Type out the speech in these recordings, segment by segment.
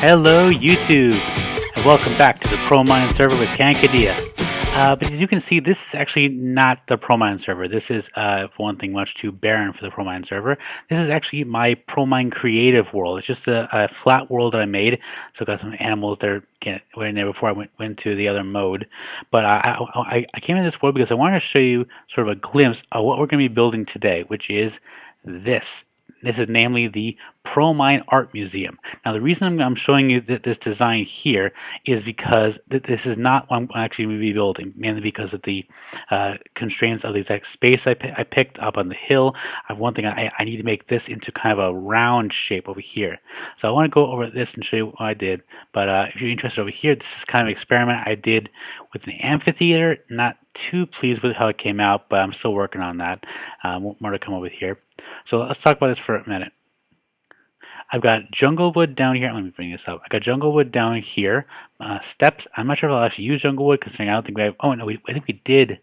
Hello YouTube, and welcome back to the Promine server with Kankadia. But as you can see, this is actually not the Promine server. This is, for one thing, much too barren for the Promine server. This is actually my Promine creative world. It's just a flat world that I made. So I've got some animals that were in there before I went to the other mode. But I came in this world because I wanted to show you sort of a glimpse of what we're going to be building today, which is this. This is namely the Promine Art Museum. Now, the reason I'm showing you this design here is because this is not what I'm actually going to be building, mainly because of the constraints of the exact space I picked up on the hill. One thing, I need to make this into kind of a round shape over here. So I want to go over this and show you what I did. But if you're interested over here, this is kind of an experiment I did with an amphitheater. Not too pleased with how it came out, but I'm still working on that. More to come over here. So let's talk about this for a minute. I've got jungle wood down here. Let me bring this up. I got jungle wood down here. Steps. I'm not sure if I'll actually use jungle wood, considering I don't think we have. Oh no, I think we did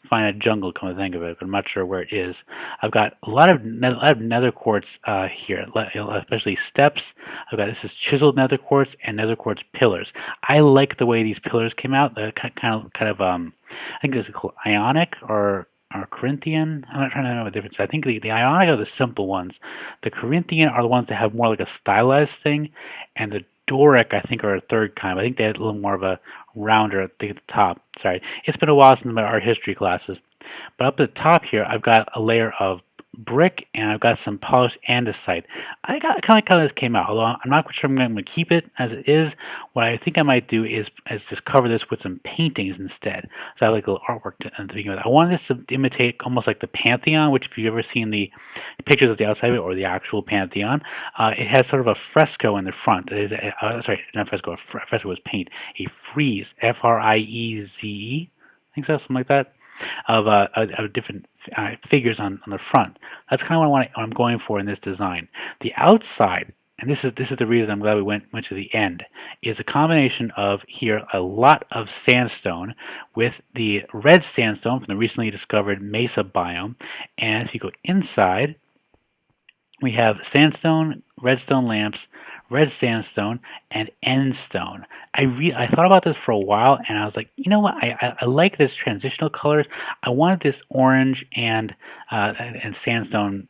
find a jungle. Come to think of it, but I'm not sure where it is. I've got a lot of nether quartz here, especially steps. This is chiseled nether quartz and nether quartz pillars. I like the way these pillars came out. They're kind of I think it's called ionic or Corinthian. I'm not trying to know the difference. I think the Ionic are the simple ones. The Corinthian are the ones that have more like a stylized thing, and the Doric I think are a third kind. I think they had a little more of a rounder thing at the top. Sorry, it's been a while since my art history classes. But up at the top here, I've got a layer of brick and I've got some polished andesite. I kind of like how this came out, although I'm not quite sure I'm going to keep it as it is. What I think I might do is just cover this with some paintings instead. So I have like a little artwork to begin with. I wanted this to imitate almost like the Pantheon, which if you've ever seen the pictures of the outside of it or the actual Pantheon, it has sort of a fresco in the front. It is sorry, not fresco. Fresco was paint. A frieze, Frieze. I think so, something like that. Of different figures on the front. That's kind of what I'm going for in this design. The outside, and this is the reason I'm glad we went to the end, is a combination of here a lot of sandstone with the red sandstone from the recently discovered mesa biome, and if you go inside, we have sandstone, redstone lamps, red sandstone, and end stone. I thought about this for a while, and I was like, you know what? I like this transitional colors. I wanted this orange and sandstone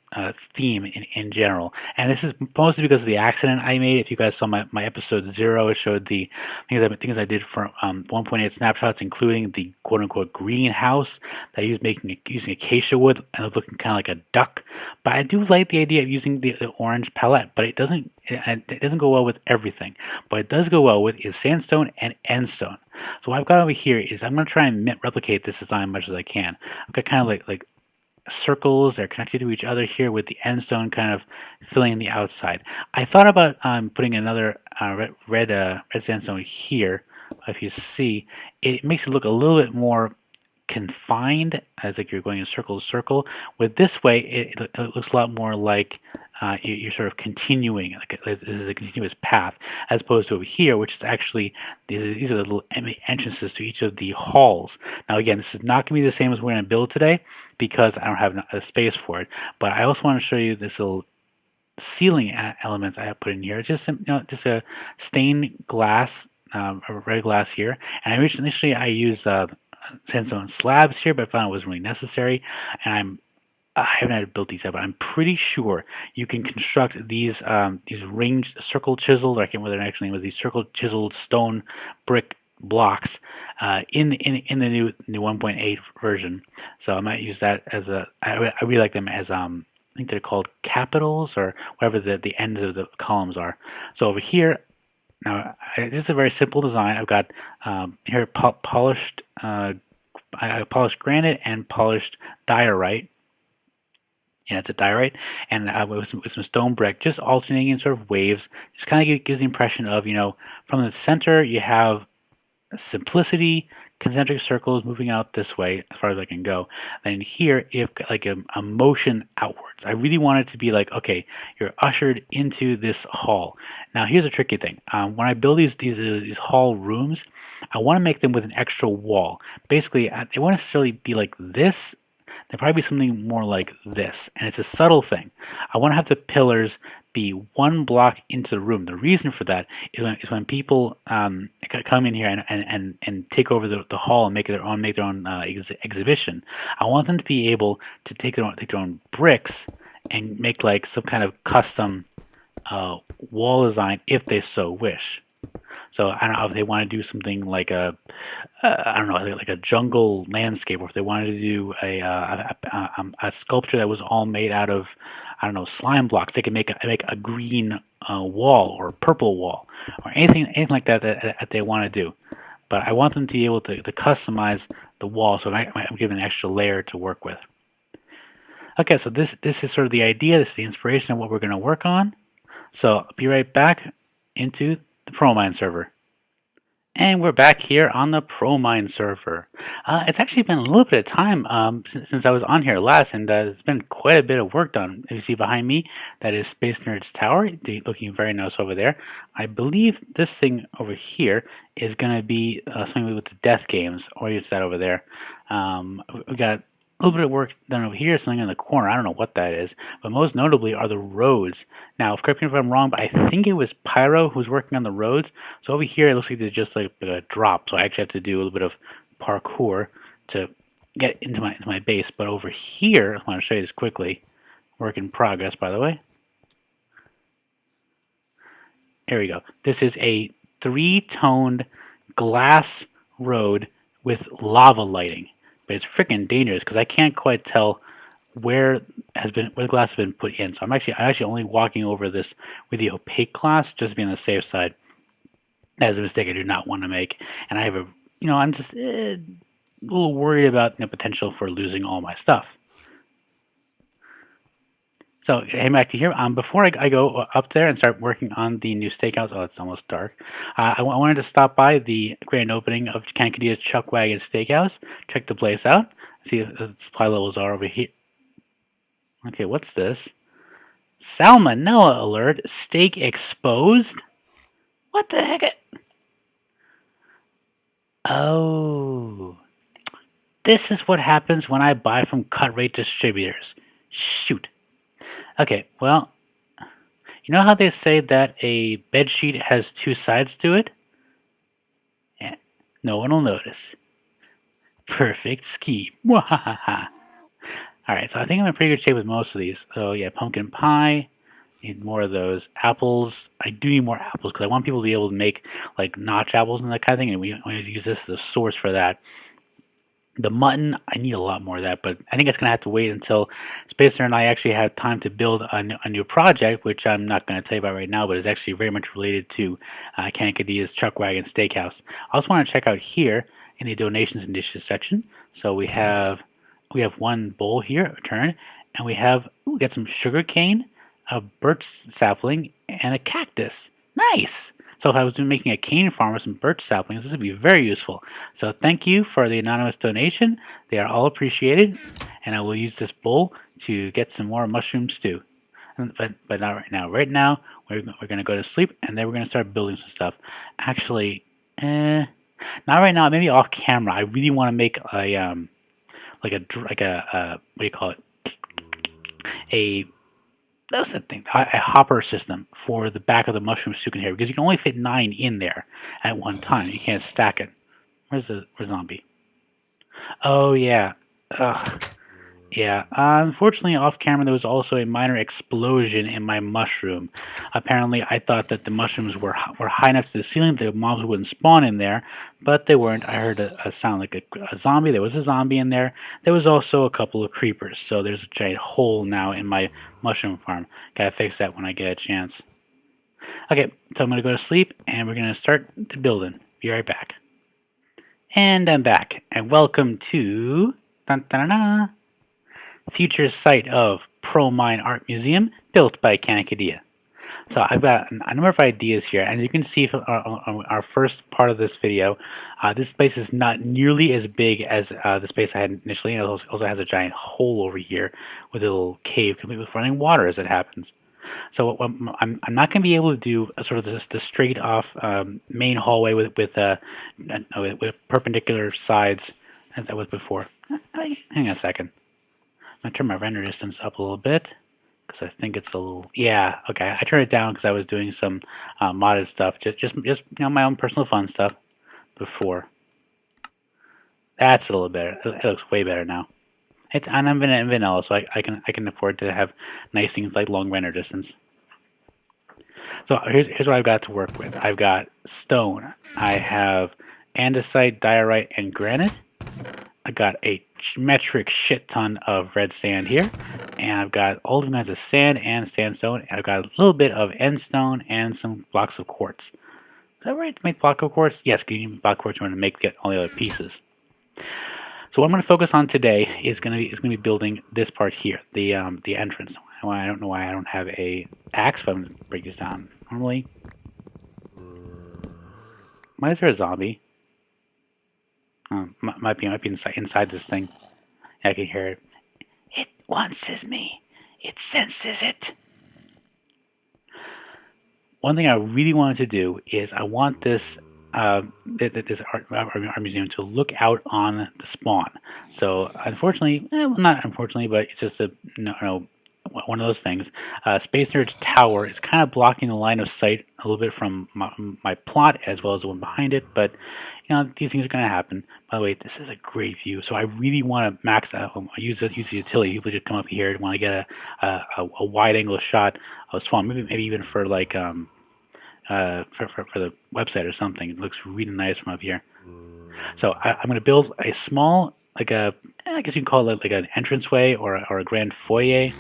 theme in general. And this is mostly because of the accident I made. If you guys saw my episode 0, it showed the things I did for 1.8 snapshots, including the quote unquote greenhouse that I used using acacia wood and it was looking kind of like a duck. But I do like the idea of using the orange palette, but it doesn't go well with everything. But it does go well with is sandstone and end stone. So what I've got over here is I'm going to try and replicate this design as much as I can. I've got kind of like circles that are connected to each other here with the end stone kind of filling the outside. I thought about putting another red sandstone here. If you see, it makes it look a little bit more confined, as like you're going in circle to circle. With this way, it looks a lot more like you're sort of continuing, like this is a continuous path, as opposed to over here, which is actually these are the little entrances to each of the halls. Now, again, this is not going to be the same as we're going to build today because I don't have enough space for it. But I also want to show you this little ceiling elements I have put in here. It's just just a stained glass, red glass here, and initially I used sandstone slabs here, but I found it wasn't really necessary. And I haven't had to build these yet, but I'm pretty sure you can construct these ringed circle chiseled. I can't remember what their actual name was. These circle chiseled stone brick blocks in the new 1.8 version. So I might use that as I really like them as I think they're called capitals or whatever the ends of the columns are. So over here. Now, this is a very simple design. I've got here polished granite and polished diorite. Yeah, it's a diorite, and with some stone brick, just alternating in sort of waves. Just kind of gives the impression of, from the center you have simplicity, concentric circles moving out this way as far as I can go. Then here you have like a motion outwards. I really want it to be like, okay, you're ushered into this hall. Now here's a tricky thing. When I build these hall rooms, I want to make them with an extra wall. Basically, they won't necessarily be like this. They'll probably be something more like this, and it's a subtle thing. I want to have the pillars be 1 block into the room. The reason for that is when people come in here and take over the hall and make their own exhibition. I want them to be able to take their own bricks and make like some kind of custom wall design if they so wish. So I don't know if they want to do something like I don't know, like a jungle landscape, or if they wanted to do a sculpture that was all made out of, I don't know, slime blocks. They can make a green wall or a purple wall or anything like that they want to do. But I want them to be able to customize the wall, so I'm giving an extra layer to work with. Okay, so this is sort of the idea. This is the inspiration of what we're going to work on. So I'll be right back into the Promine server. And we're back here on the Promine server. It's actually been a little bit of time since I was on here last, and there's been quite a bit of work done. As you see behind me, that is Space Nerd's Tower, looking very nice over there. I believe this thing over here is going to be something with the death games, or it's that over there. We got a little bit of work done over here, something in the corner. I don't know what that is, but most notably are the roads. Now, correct me if I'm wrong, but I think it was Pyro who's working on the roads. So over here, it looks like there's just like a drop. So I actually have to do a little bit of parkour to get into my base. But over here, I want to show you this quickly. Work in progress, by the way. There we go. This is a 3-toned glass road with lava lighting. But it's freaking dangerous because I can't quite tell where the glass has been put in. So I'm actually only walking over this with the opaque glass just to be on the safe side. That is a mistake I do not want to make, and I have I'm just a little worried about the potential for losing all my stuff. So heading back to here, before I go up there and start working on the new steakhouse, oh, it's almost dark. I wanted to stop by the grand opening of Kankadia's Chuckwagon Steakhouse, check the place out, see if the supply levels are over here. Okay, what's this? Salmonella alert, steak exposed? What the heck? Oh, this is what happens when I buy from cut rate distributors. Shoot. Okay, well, you know how they say that a bedsheet has 2 sides to it? Yeah, no one will notice. Perfect scheme. Alright, so I think I'm in pretty good shape with most of these. So yeah, pumpkin pie. Need more of those. Apples. I do need more apples because I want people to be able to make like notch apples and that kind of thing, and we always use this as a source for that. The mutton, I need a lot more of that, but I think it's going to have to wait until Spacer and I actually have time to build a new project, which I'm not going to tell you about right now, but is actually very much related to Kankadia's Chuckwagon Steakhouse. I also want to check out here in the donations and dishes section. So we have 1 bowl here, a turn, and we got some sugar cane, a birch sapling, and a cactus. Nice! So if I was making a cane farm with some birch saplings, this would be very useful. So thank you for the anonymous donation. They are all appreciated, and I will use this bowl to get some more mushroom stew. But not right now. Right now, we're going to go to sleep, and then we're going to start building some stuff. Actually, not right now. Maybe off camera. I really want to make a what do you call it? That's the thing, a hopper system for the back of the mushroom stew container, because you can only fit 9 in there at one time. You can't stack it. Where's zombie? Oh yeah. Ugh. Yeah. Unfortunately, off camera, there was also a minor explosion in my mushroom. Apparently, I thought that the mushrooms were high enough to the ceiling that the mobs wouldn't spawn in there, but they weren't. I heard a sound like a zombie. There was a zombie in there. There was also a couple of creepers, so there's a giant hole now in my mushroom farm. Gotta fix that when I get a chance. Okay, so I'm gonna go to sleep, and we're gonna start the building. Be right back. And I'm back, and welcome to future site of Promine Art Museum, built by Kankadia. So I've got a number of ideas here, and you can see from our first part of this video, this space is not nearly as big as the space I had initially, and it also has a giant hole over here with a little cave complete with running water as it happens. So I'm not going to be able to do sort of the straight off main hallway with perpendicular sides as I was before. Hang on a second. I'm going to turn my render distance up a little bit. because I think it's a little. Yeah, okay. I turned it down because I was doing some modded stuff, just my own personal fun stuff before. That's a little better. It looks way better now. And I'm in vanilla, so I can afford to have nice things like long render distance. So here's what I've got to work with. I've got stone. I have andesite, diorite, and granite. I got a metric shit ton of red sand here, and I've got all different kinds of sand and sandstone. And I've got a little bit of end stone and some blocks of quartz. Is that right to make block of quartz? Yes, because you need block of quartz in order to make all the other pieces. So what I'm going to focus on today is going to be building this part here, the entrance. I don't know why I don't have a axe, but I'm going to break this down. Normally, why is there a zombie? Might be inside this thing. I can hear it. It wants me. It senses it. One thing I really wanted to do is I want this this art museum to look out on the spawn. So unfortunately, well, not unfortunately, but it's just one of those things. Space Nerd's tower is kind of blocking the line of sight a little bit from my plot as well as the one behind it. But these things are going to happen. By the way, this is a great view. So I really want to max use the utility. People just come up here and want to get a wide angle shot of spawn. Maybe even for like for the website or something. It looks really nice from up here. So I'm going to build a small, I guess you can call it like an entranceway or a grand foyer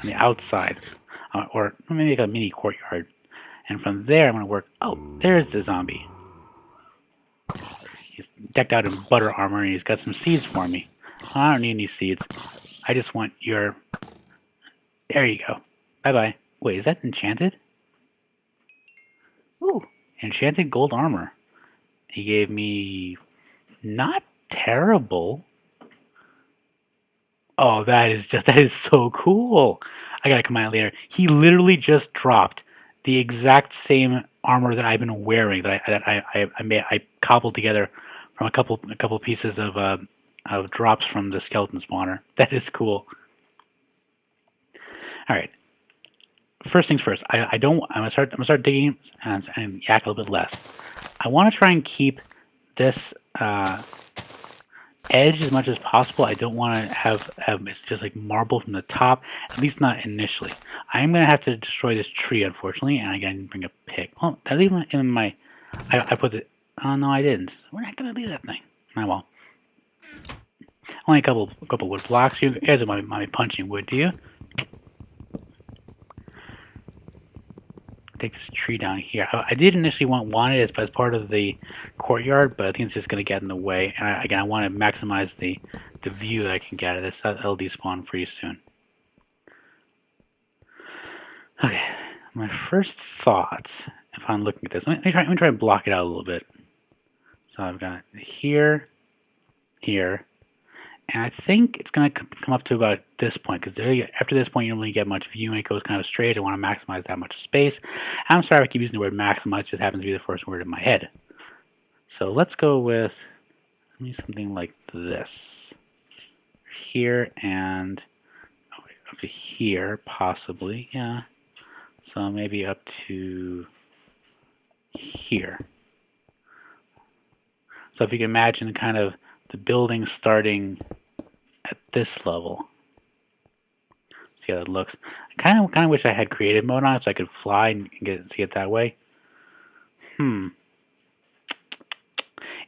on the outside, or maybe like a mini courtyard. And from there, I'm going to work. Oh, there's the zombie. He's decked out in butter armor, and he's got some seeds for me. I don't need any seeds. I just want your. There you go. Bye bye. Wait, is that enchanted? Ooh, enchanted gold armor. He gave me not terrible. Oh, that is so cool. I gotta come out later. He literally just dropped the exact same armor that I've been wearing that I cobbled together from a couple pieces of drops from the skeleton spawner. That is cool. All right. First things first. I'm gonna start digging and yak a little bit less. I want to try and keep this edge as much as possible. I don't want to have it's just like marble from the top, at least not initially. I am going to have to destroy this tree, unfortunately, and I got to bring a pick. Oh, did I leave it in my... I put it... Oh, no, I didn't. Where did I leave that thing? Oh, well. Only a couple wood blocks. You guys might be punching wood, do you? Take this tree down here. I did initially want it as part of the courtyard, but I think it's just going to get in the way. And I want to maximize the view that I can get of this. That'll despawn pretty soon. Okay, my first thoughts, if I'm looking at this, let me try and block it out a little bit. So I've got here, here, and I think it's going to come up to about this point, because after this point you don't really get much view and it goes kind of straight. I want to maximize that much space. I'm sorry if I keep using the word maximize, it just happens to be the first word in my head. So let's go with maybe something like this. Here and up to here, possibly, yeah. So maybe up to here. So if you can imagine kind of the building starting at this level. See how that looks. I kind of wish I had creative mode on it so I could fly and see it that way.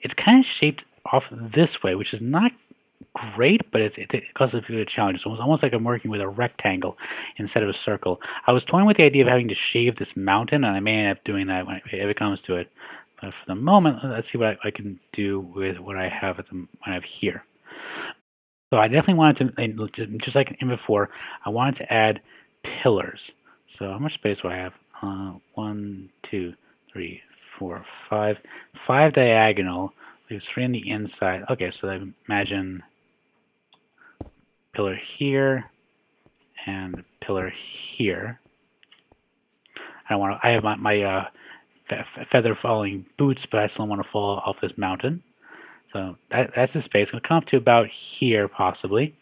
It's kind of shaped off this way, which is not great, but it causes a challenge. It's almost like I'm working with a rectangle instead of a circle. I was toying with the idea of having to shave this mountain, and I may end up doing that if it comes to it. But for the moment, let's see what I can do with what I have here. So I definitely wanted to, just like in before, I wanted to add pillars. So how much space do I have? 1, 2, 3, 4, 5. 5 diagonal. There's 3 on the inside. Okay, so I imagine pillar here and pillar here. I have my feather falling boots, but I still want to fall off this mountain. So that's the space. It's going to come up to about here, possibly.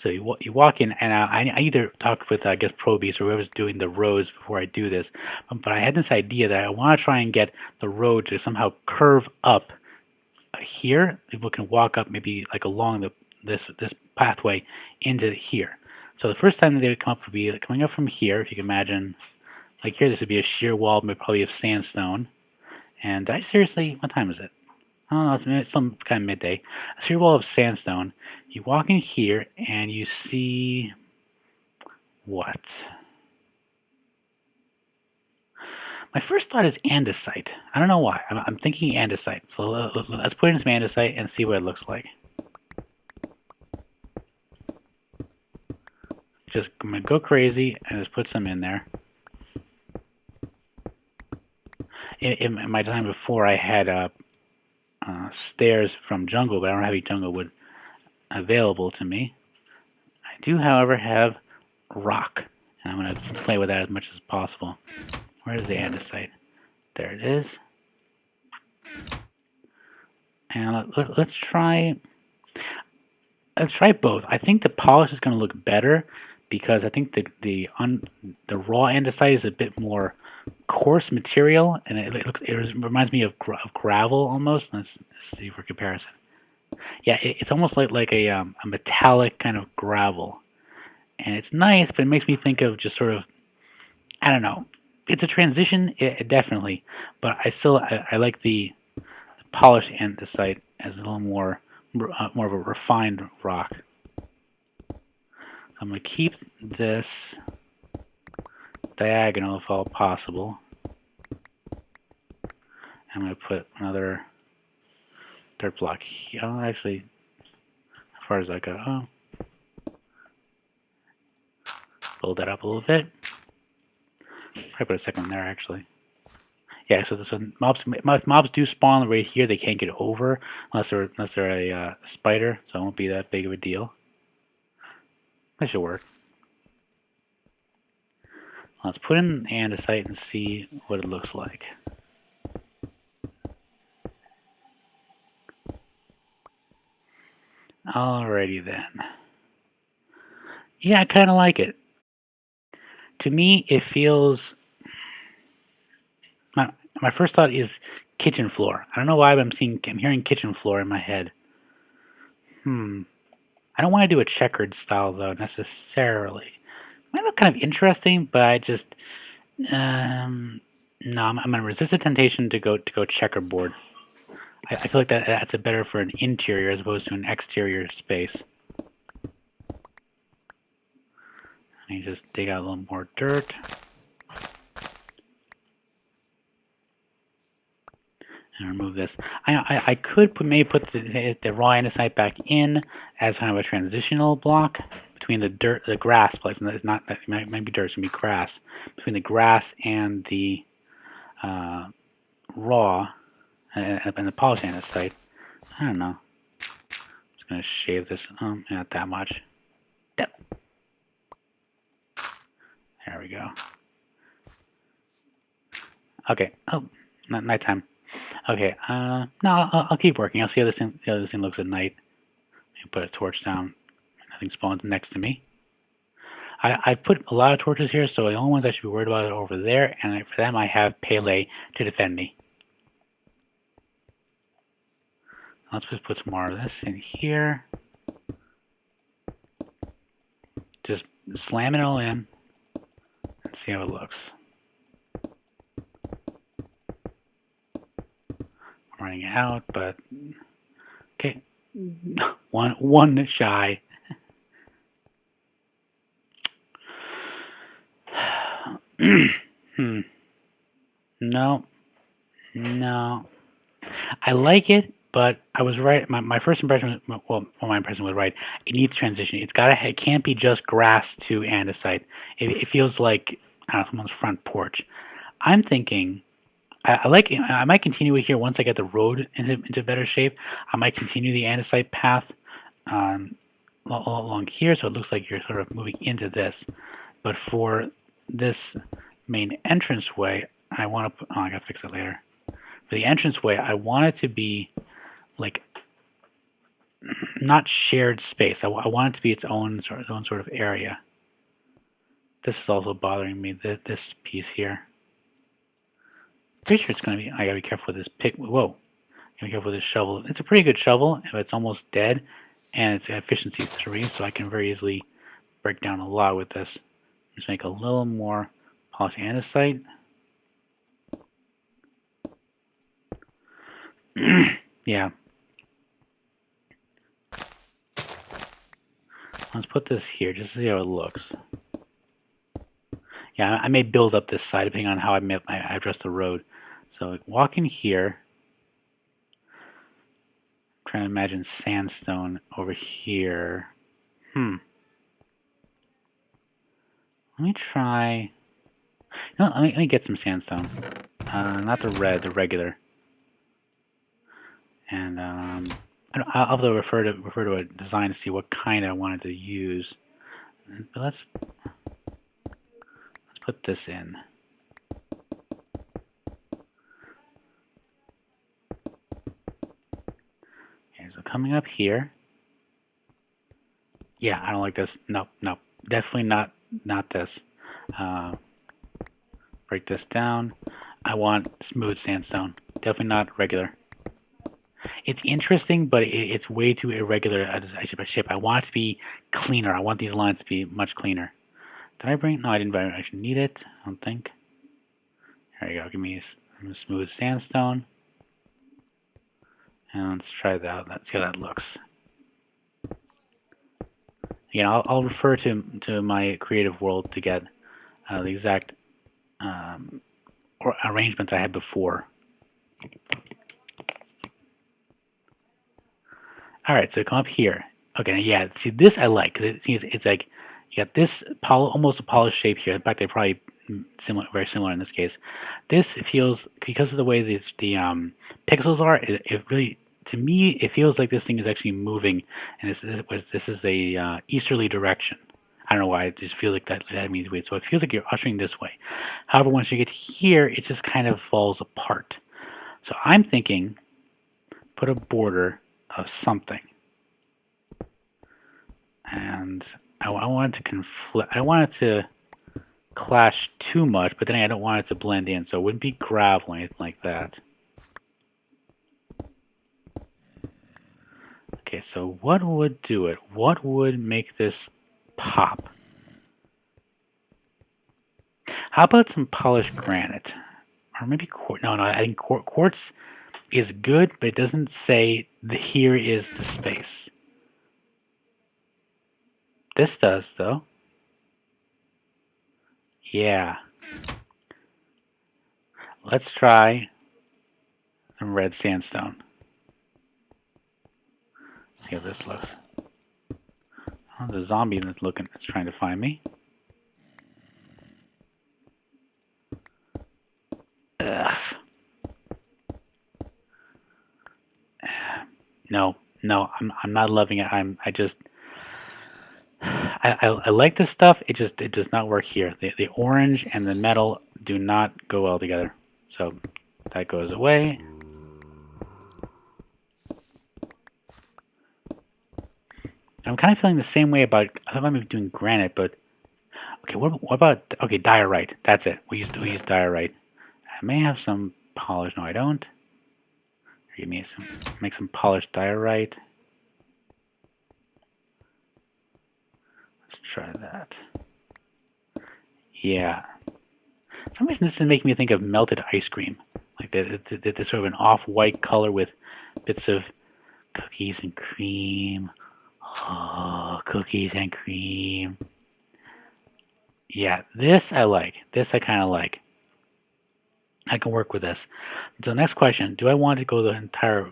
So you walk in, and I either talked with I guess Probeast or whoever's doing the roads before I do this, but I had this idea that I want to try and get the road to somehow curve up here. People can walk up maybe like along this pathway into here. So the first time they would come up would be like coming up from here. If you can imagine, like here, this would be a sheer wall, probably of sandstone. And did I seriously? What time is it? I don't know. It's some kind of midday. A sheer wall of sandstone. You walk in here and you see what? My first thought is andesite. I don't know why. I'm thinking andesite. So let's put in some andesite and see what it looks like. Just I'm gonna go crazy and just put some in there. In my time before, I had stairs from jungle, but I don't have any jungle wood available to me. I do, however, have rock, and I'm gonna play with that as much as possible. Where is the andesite? There it is. And let's try both. I think the polish is going to look better because I think the raw andesite is a bit more coarse material, and it reminds me of gravel almost. Let's see for comparison. Yeah, it's almost like a metallic kind of gravel, and it's nice, but it makes me think of just sort of, I don't know. It's a transition, definitely, but I like the polished andesite as a little more of a refined rock. So I'm going to keep this diagonal if all possible. I'm going to put another dirt block here. Oh, actually, as far as I go, build that up a little bit. Probably put a second one there, actually. Yeah, so mobs do spawn right here. They can't get over unless they're a spider, so it won't be that big of a deal. That should work. Let's put in andesite and see what it looks like. Alrighty then. Yeah, I kind of like it. To me, it feels. My first thought is kitchen floor. I don't know why, but I'm hearing kitchen floor in my head. I don't want to do a checkered style though necessarily. It might look kind of interesting, but I just no. I'm gonna resist the temptation to go checkerboard. I feel like that's a better for an interior as opposed to an exterior space. And you just dig out a little more dirt. And remove this. I could maybe put the raw andesite back in as kind of a transitional block between the grass place, and it's not that it might be dirt, it's gonna be grass, between the grass and the raw and the polished andesite. I don't know. I'm just gonna shave this. Not that much. There we go. Okay. Oh, not nighttime. Okay, no, I'll keep working. I'll see how this thing looks at night. Put a torch down. Nothing spawns next to me. I've put a lot of torches here, so the only ones I should be worried about are over there, and for them I have Pele to defend me. Let's just put some more of this in here. Just slam it all in and see how it looks. Running out, but okay, one shy. No, I like it, but I was right. My first impression, my impression was right. It needs transition. It can't be just grass to andesite. It feels like, I don't know, someone's front porch. I'm thinking. I like it. I might continue it here once I get the road into better shape. I might continue the andesite path along here, so it looks like you're sort of moving into this. But for this main entranceway, I want to. I gotta fix it later. For the entranceway, I want it to be like not shared space. I want it to be its own sort of area. This is also bothering me. This piece here. Pretty sure it's going to be. I gotta be careful with this pick. Whoa! Gotta be careful with this shovel. It's a pretty good shovel, but it's almost dead, and it's efficiency 3, so I can very easily break down a lot with this. Just make a little more polished andesite. Yeah. Let's put this here just to see how it looks. Yeah, I may build up this side depending on how I address the road. So walking here, trying to imagine sandstone over here. Let me try. No, let me get some sandstone. Not the red, the regular. And I'll have to refer to a design to see what kind I wanted to use. But let's put this in. Okay, so coming up here. Yeah, I don't like this. No, definitely not this. Break this down. I want smooth sandstone. Definitely not regular. It's interesting, but it's way too irregular as a ship. I want it to be cleaner. I want these lines to be much cleaner. Did I bring? No, I didn't actually need it. I don't think. There you go. Give me some smooth sandstone. And let's try that. Let's see how that looks. Again, I'll refer to my creative world to get the exact or arrangement that I had before. All right, so come up here. Okay, yeah. See, this I like because it's like you got this almost a polished shape here. In fact, they're probably very similar in this case. This feels, because of the way the pixels are, it really, to me, it feels like this thing is actually moving, and this is a easterly direction. I don't know why, it just feels like that means wait. So it feels like you're ushering this way. However, once you get here, it just kind of falls apart. So I'm thinking, put a border of something, and I want it to conflict. I don't want it to clash too much, but then I don't want it to blend in, so it wouldn't be gravel or anything like that. Okay, so what would do it? What would make this pop? How about some polished granite? Or maybe quartz? No, I think quartz is good, but it doesn't say here is the space. This does, though. Yeah. Let's try some red sandstone. See how this looks. Oh, the zombie that's trying to find me. Ugh. No, I'm not loving it. I like this stuff. It does not work here. The orange and the metal do not go well together. So that goes away. I'm kind of feeling the same way about, I thought I might be doing granite, but okay. What about, okay, diorite? That's it. We use diorite. I may have some polish. No, I don't. Give me make some polished diorite. Let's try that. Yeah. For some reason, this is making me think of melted ice cream. Like this sort of an off-white color with bits of cookies and cream. Oh, cookies and cream. Yeah, this I like. This I kind of like. I can work with this. So next question, do I want to go the entire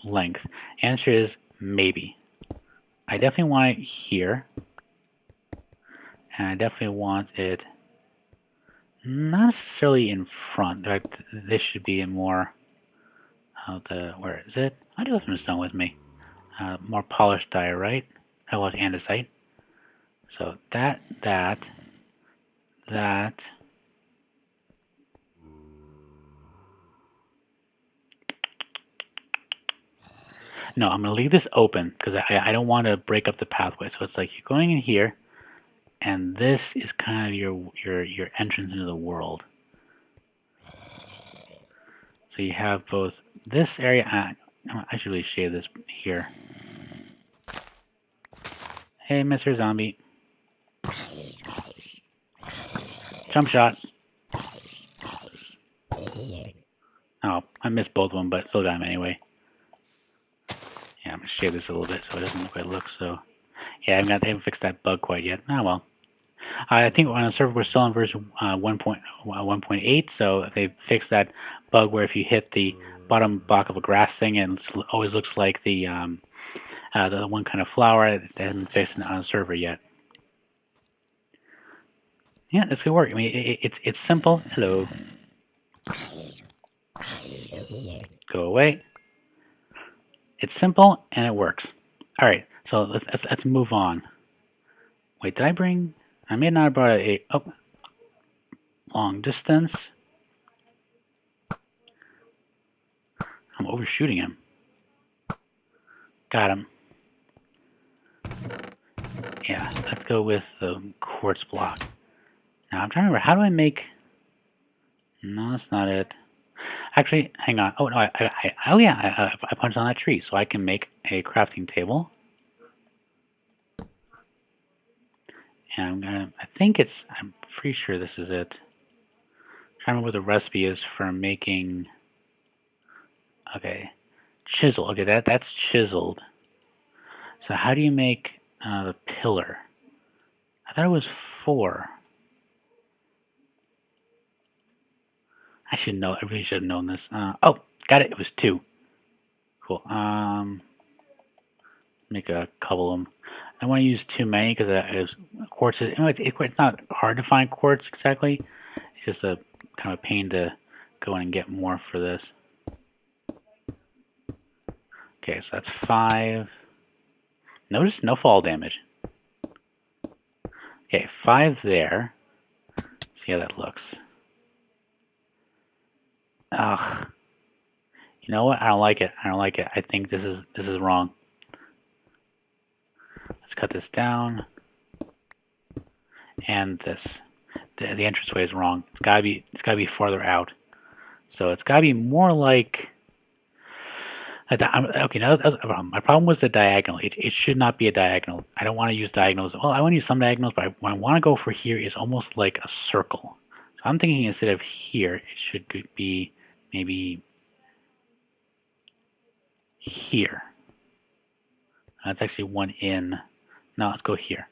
length? Answer is maybe. I definitely want it here. And I definitely want it not necessarily in front. In fact, this should be in more of the, where is it? I do have some stone with me. More polished diorite. How about andesite? So that. No, I'm going to leave this open because I don't want to break up the pathway. So it's like you're going in here, and this is kind of your entrance into the world. So you have both this area. I should really shade this here. Hey, Mr. Zombie. Jump shot. Oh, I missed both of them, but still got him anyway. Yeah, I'm going to shade this a little bit so it doesn't look like it looks. So, yeah, they haven't fixed that bug quite yet. Oh, well. I think on the server we're still on version 1.8, so they fixed that bug where if you hit the bottom block of a grass thing and it always looks like the one kind of flower, they haven't fixed it on the server yet. Yeah, this could work. I mean, it's simple. Hello. Go away. It's simple and it works. All right, so let's move on. Wait, did I bring? I may not have brought a long distance. I'm overshooting him. Got him. Yeah, let's go with the quartz block. Now I'm trying to remember, how do I make? No, that's not it. Actually, hang on. Oh no, I punched on that tree, so I can make a crafting table. And I'm pretty sure this is it. I'm trying to remember what the recipe is for making. Okay, chisel. Okay, that's chiseled. So how do you make the pillar? I thought it was 4. I should know. I really should have known this. Oh, got it. It was 2. Cool. Make a couple of them. I don't want to use too many because quartz is, it's not hard to find quartz exactly. It's just a kind of a pain to go in and get more for this. Okay, so that's 5. Notice no fall damage. Okay, 5 there. See how that looks. Ugh. You know what? I don't like it. I don't like it. I think this is wrong. Let's cut this down. And this. The entranceway is wrong. It's gotta be farther out. So it's gotta be more like. Okay, now that's a problem. My problem was the diagonal. It should not be a diagonal. I don't want to use diagonals. Well, I want to use some diagonals, but what I want to go for here is almost like a circle. So I'm thinking instead of here, it should be maybe here. That's actually one in. Now let's go here.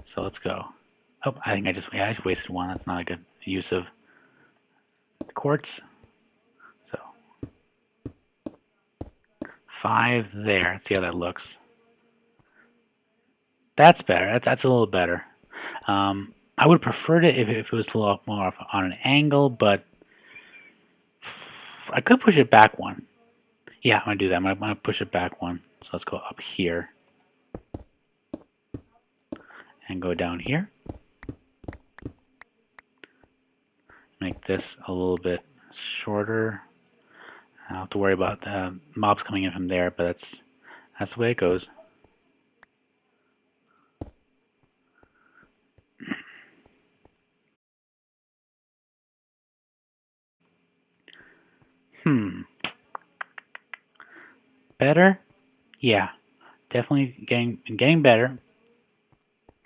So let's go. Oh, I think I just wasted one. That's not a good use of quartz. So 5 there. Let's see how that looks. That's better. That's a little better. I would prefer it if it was a little more on an angle, but I could push it back one. Yeah, I'm gonna do that. I'm gonna push it back one. So let's go up here and go down here. Make this a little bit shorter. I don't have to worry about the mobs coming in from there, but that's the way it goes. Better? Yeah, definitely getting better.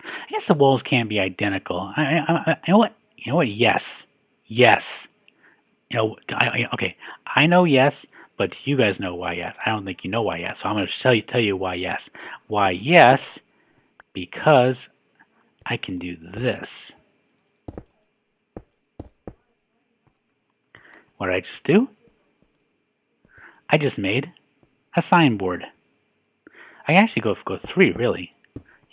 I guess the walls can't be identical. You know what? You know what? Yes. You know, okay. I know yes, but you guys know why yes. I don't think you know why yes. So I'm going to tell you why yes. Why yes? Because I can do this. What did I just do? I just made a signboard. I can actually go 3 really.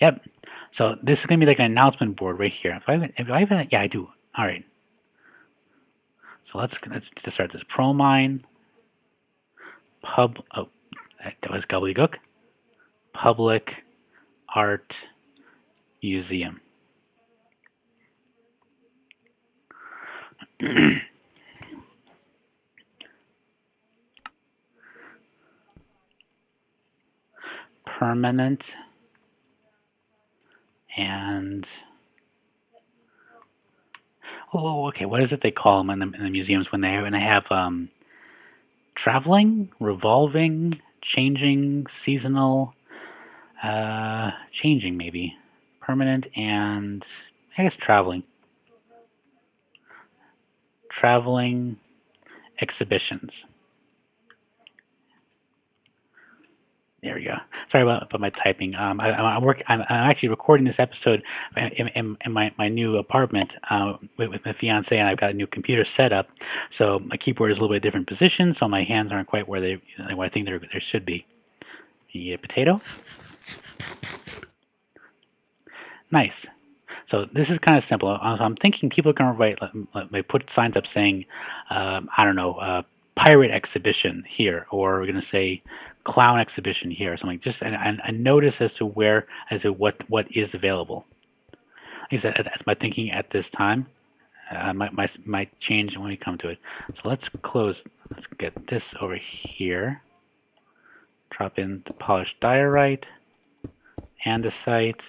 Yep. So this is going to be like an announcement board right here. Yeah, I do. All right. So let's just start this. Promine Oh, that was gobbledygook. Public Art Museum. permanent, and okay, what is it they call them in the museums when they have traveling, revolving, changing, seasonal, changing maybe, permanent, and I guess traveling exhibitions. There we go. Sorry about my typing. I'm actually recording this episode in my new apartment with my fiance, and I've got a new computer set up. So my keyboard is a little bit different position, so my hands aren't quite where where I think they should be. You need a potato. Nice. So this is kind of simple. So I'm thinking people can write, like put signs up saying, I don't know, pirate exhibition here, or we're going to say clown exhibition here, or something. Just a notice as to what is available. At least that's my thinking at this time. Might change when we come to it. So let's close. Let's get this over here. Drop in the polished diorite and the site.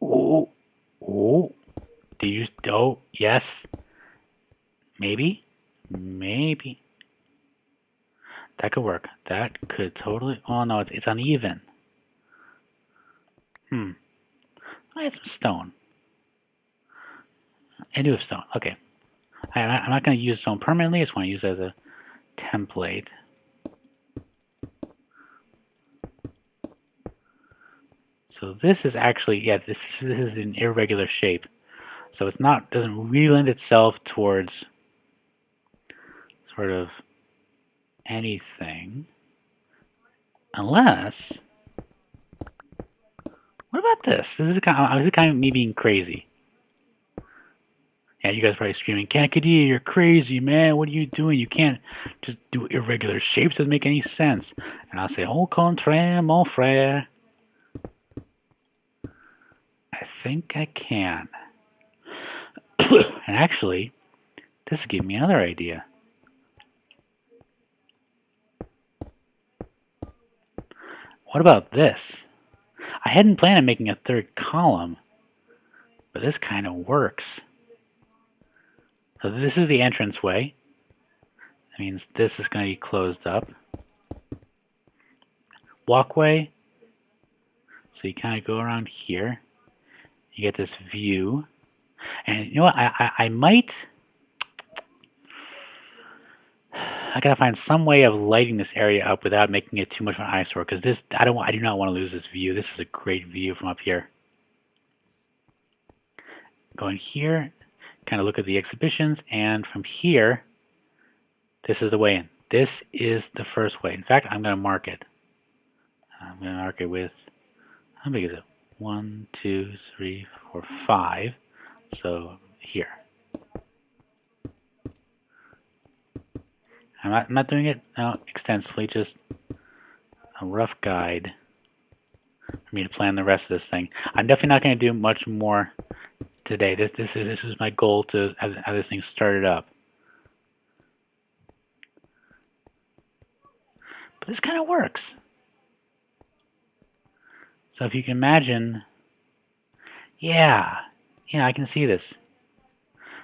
Oh, oh, do you? Oh, yes. Maybe, maybe that could work. That could totally. Oh no, it's uneven. I had some stone. I do have stone. Okay. I'm not going to use stone permanently. I just want to use it as a template. So this is actually, yeah, this is an irregular shape. So it's not, doesn't really lend itself towards sort of anything. Unless, what about this? This is kind of me being crazy. Yeah, you guys are probably screaming, Kankadia, you're crazy, man. What are you doing? You can't just do irregular shapes. It doesn't make any sense. And I'll say, au contraire, mon frère. I think I can. And actually, this gave me another idea. What about this? I hadn't planned on making a third column, but this kind of works. So this is the entranceway. That means this is going to be closed up. Walkway. So you kind of go around here. You get this view. And you know what? I might... I gotta find some way of lighting this area up without making it too much of an eyesore, because this I do not want to lose this view. This is a great view from up here. Go in here, kind of look at the exhibitions, and from here, this is the way in. This is the first way. In fact, I'm going to mark it. I'm going to mark it with, how big is it? 1, 2, 3, 4, 5. So here. I'm not doing it extensively, just a rough guide for me to plan the rest of this thing. I'm definitely not going to do much more today. This is my goal to have this thing started up. But this kind of works. So if you can imagine, yeah, I can see this.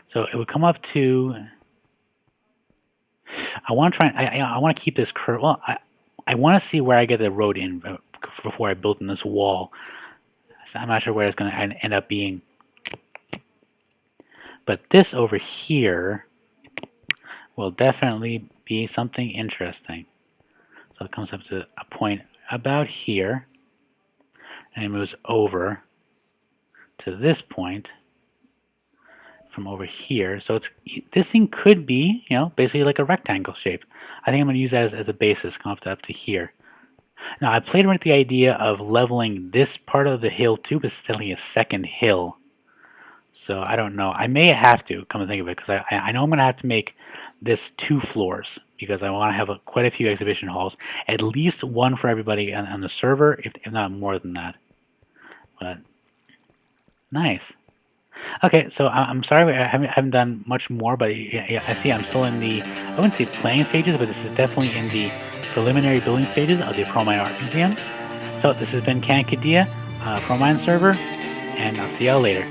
So it would come up to. I want to try. I want to keep this curve. Well, I want to see where I get the road in before I build in this wall. So I'm not sure where it's going to end up being. But this over here will definitely be something interesting. So it comes up to a point about here, and it moves over to this point from over here. So this thing could be, basically like a rectangle shape. I think I'm going to use that as a basis, come up to here. Now I played with the idea of leveling this part of the hill too, but it's definitely a second hill. So I don't know. I may have to, come to think of it, because I know I'm going to have to make this 2 floors, because I want to have quite a few exhibition halls, at least one for everybody on the server, if not more than that. But nice. Okay, so I'm sorry I haven't done much more, but I see I'm still in the, I wouldn't say playing stages, but this is definitely in the preliminary building stages of the Promine Art Museum. So this has been Cancadia, Promine server, and I'll see y'all later.